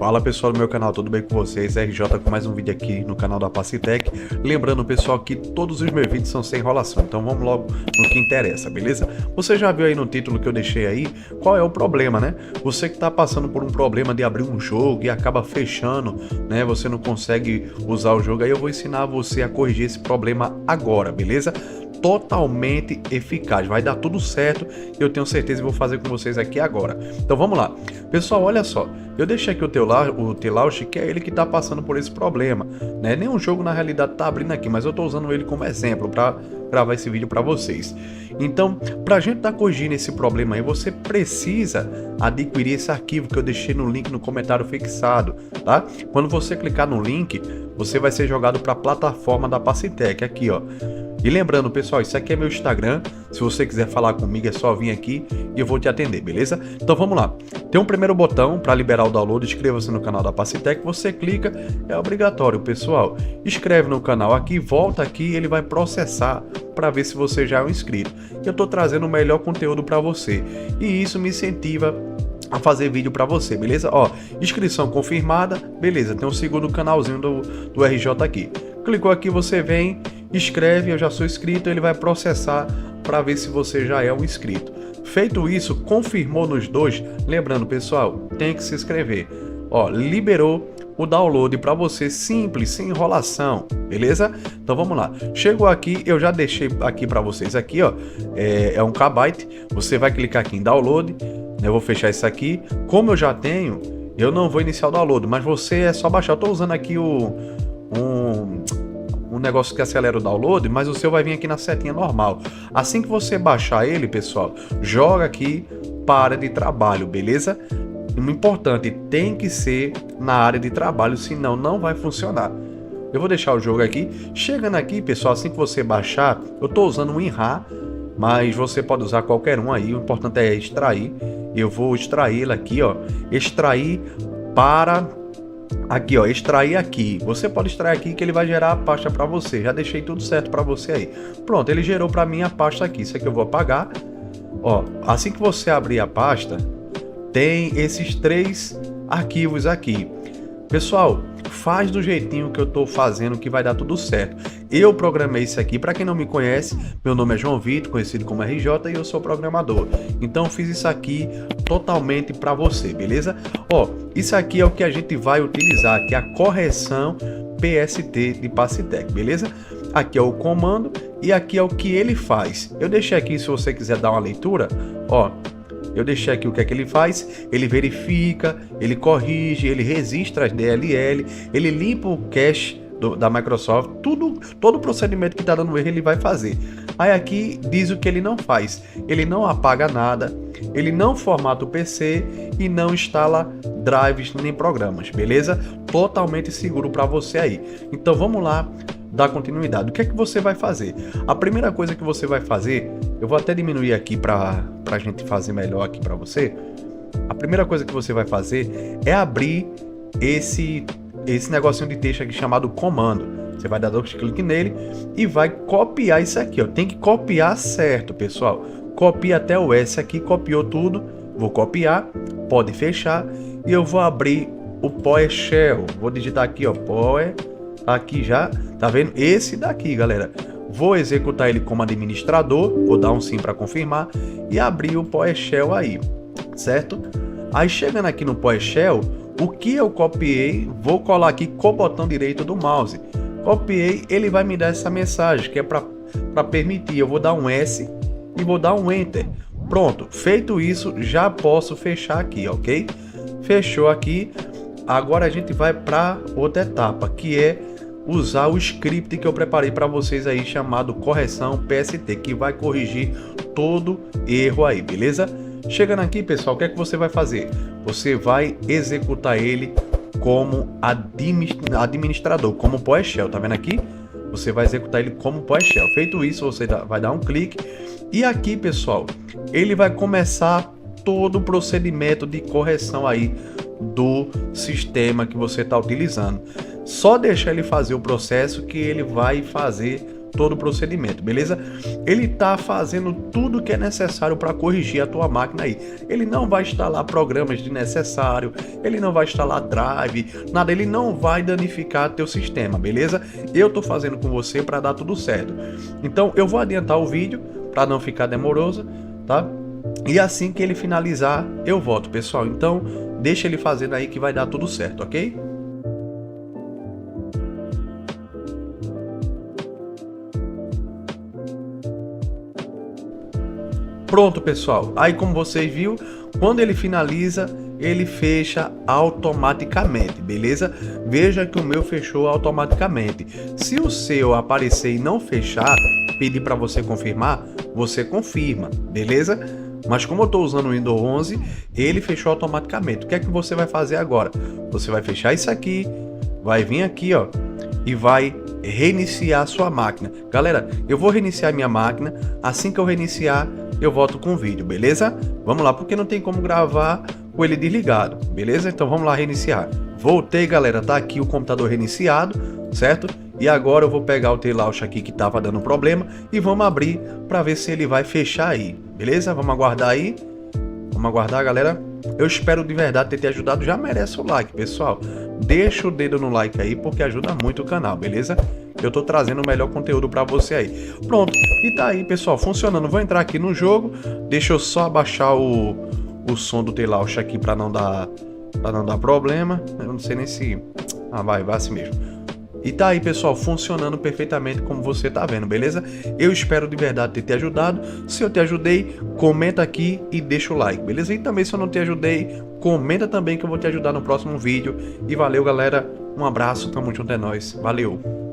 Fala pessoal do meu canal, tudo bem com vocês? RJ com mais um vídeo aqui no canal da Pacitec. Lembrando pessoal que todos os meus vídeos são sem enrolação, então vamos logo no que interessa, beleza? Você já viu aí no título que eu deixei aí qual é o problema, né? Você que está passando por um problema de abrir um jogo e acaba fechando, né? Você não consegue usar o jogo, aí eu vou ensinar você a corrigir esse problema agora, beleza? Totalmente eficaz, vai dar tudo certo, eu tenho certeza que vou fazer com vocês aqui agora. Então vamos lá, pessoal, olha só, eu deixei aqui o T-Launch, que é ele que está passando por esse problema, né? Nenhum jogo na realidade está abrindo aqui, mas eu estou usando ele como exemplo para gravar esse vídeo para vocês. Então, para a gente estar corrigindo esse problema aí, você precisa adquirir esse arquivo que eu deixei no link no comentário fixado, tá? Quando você clicar no link, você vai ser jogado para a plataforma da Pacitec, aqui ó. E lembrando pessoal, isso aqui é meu Instagram, se você quiser falar comigo é só vir aqui e eu vou te atender, beleza? Então vamos lá, tem um primeiro botão para liberar o download, inscreva-se no canal da Pacitec, você clica, é obrigatório pessoal, inscreve no canal aqui, volta aqui, ele vai processar para ver se você já é um inscrito. Eu estou trazendo o melhor conteúdo para você e isso me incentiva a fazer vídeo para você, beleza? Ó, inscrição confirmada, beleza, tem um segundo canalzinho do RJ aqui. Clicou aqui, você vem, escreve, eu já sou inscrito, ele vai processar para ver se você já é um inscrito. Feito isso, confirmou nos dois, lembrando pessoal, tem que se inscrever. Ó, liberou o download para você, simples, sem enrolação, beleza? Então vamos lá, chegou aqui, eu já deixei aqui para vocês aqui, ó, é 1 KB, você vai clicar aqui em download, eu vou fechar isso aqui, como eu já tenho, eu não vou iniciar o download, mas você é só baixar, eu tô usando aqui um negócio que acelera o download, mas o seu vai vir aqui na setinha normal. Assim que você baixar ele, pessoal, joga aqui para área de trabalho, beleza? O importante, tem que ser na área de trabalho, senão não vai funcionar. Eu vou deixar o jogo aqui. Chegando aqui, pessoal, assim que você baixar, eu estou usando um WinRAR, mas você pode usar qualquer um aí, o importante é extrair. Eu vou extrair ele aqui, ó, extrair para... Aqui ó, extrair aqui, você pode extrair aqui que ele vai gerar a pasta para você, já deixei tudo certo para você aí. Pronto, ele gerou para mim a pasta aqui, isso aqui eu vou apagar. Ó, assim que você abrir a pasta, tem esses 3 arquivos aqui. Pessoal, faz do jeitinho que eu tô fazendo que vai dar tudo certo. Eu programei isso aqui, para quem não me conhece, meu nome é João Vitor, conhecido como RJ, e eu sou programador. Então eu fiz isso aqui totalmente para você, beleza? Ó, isso aqui é o que a gente vai utilizar, que é a correção PST de Pacitec, beleza? Aqui é o comando e aqui é o que ele faz. Eu deixei aqui, se você quiser dar uma leitura, ó, eu deixei aqui o que é que ele faz, ele verifica, ele corrige, ele registra as DLL, ele limpa o cache da Microsoft, todo o procedimento que está dando erro ele vai fazer. Aí aqui diz o que ele não faz, ele não apaga nada, ele não formata o PC e não instala drives nem programas, beleza? Totalmente seguro para você aí. Então vamos lá dar continuidade. O que é que você vai fazer? A primeira coisa que você vai fazer, eu vou até diminuir aqui para a gente fazer melhor aqui para você. A primeira coisa que você vai fazer é abrir esse negocinho de texto aqui chamado comando. Você vai dar dois cliques nele e vai copiar isso aqui, ó. Tem que copiar certo, pessoal. Copia até o S aqui, copiou tudo. Vou copiar, pode fechar e eu vou abrir o PowerShell. Vou digitar aqui, ó, Power, aqui já, tá vendo? Esse daqui, galera. Vou executar ele como administrador, vou dar um sim para confirmar e abrir o PowerShell aí, certo? Aí chegando aqui no PowerShell, o que eu copiei, vou colar aqui com o botão direito do mouse. Copiei, ele vai me dar essa mensagem que é para permitir. Eu vou dar um S e vou dar um Enter. Pronto, feito isso, já posso fechar aqui, ok? Fechou aqui. Agora a gente vai para outra etapa, que é usar o script que eu preparei para vocês aí, chamado correção PST, que vai corrigir todo erro aí, beleza? Chegando aqui, pessoal, o que é que você vai fazer? Você vai executar ele como administrador, como PowerShell, tá vendo aqui? Você vai executar ele como PowerShell. Feito isso, você vai dar um clique e aqui, pessoal, ele vai começar todo o procedimento de correção aí do sistema que você está utilizando. Só deixar ele fazer o processo que ele vai fazer todo o procedimento, beleza? Ele tá fazendo tudo que é necessário para corrigir a tua máquina aí. Ele não vai instalar programas desnecessários, ele não vai instalar drive, nada, ele não vai danificar teu sistema, beleza? Eu tô fazendo com você para dar tudo certo. Então eu vou adiantar o vídeo para não ficar demoroso, tá? E assim que ele finalizar, eu volto, pessoal. Então deixa ele fazendo aí que vai dar tudo certo, ok? Pronto, pessoal. Aí como vocês viram, quando ele finaliza, ele fecha automaticamente, beleza? Veja que o meu fechou automaticamente. Se o seu aparecer e não fechar, pedir para você confirmar, você confirma, beleza? Mas como eu estou usando o Windows 11, ele fechou automaticamente. O que é que você vai fazer agora? Você vai fechar isso aqui, vai vir aqui, ó, e vai reiniciar a sua máquina. Galera, eu vou reiniciar minha máquina. Assim que eu reiniciar, eu volto com o vídeo, beleza? Vamos lá, porque não tem como gravar com ele desligado, beleza? Então vamos lá reiniciar. Voltei, galera, tá aqui o computador reiniciado, certo? E agora eu vou pegar o T-Launch aqui que tava dando problema e vamos abrir para ver se ele vai fechar aí, beleza? Vamos aguardar aí. Vamos aguardar, galera. Eu espero de verdade ter te ajudado. Já merece o like, pessoal. Deixa o dedo no like aí porque ajuda muito o canal, beleza? Eu tô trazendo o melhor conteúdo para você aí. Pronto, e tá aí, pessoal, funcionando. Vou entrar aqui no jogo. Deixa eu só abaixar o som do T-Launch aqui para não dar problema. Eu não sei nem se... Ah, vai assim mesmo. E tá aí, pessoal, funcionando perfeitamente como você tá vendo, beleza? Eu espero de verdade ter te ajudado. Se eu te ajudei, comenta aqui e deixa o like, beleza? E também se eu não te ajudei, comenta também que eu vou te ajudar no próximo vídeo. E valeu, galera. Um abraço, tamo junto, é nóis. Valeu!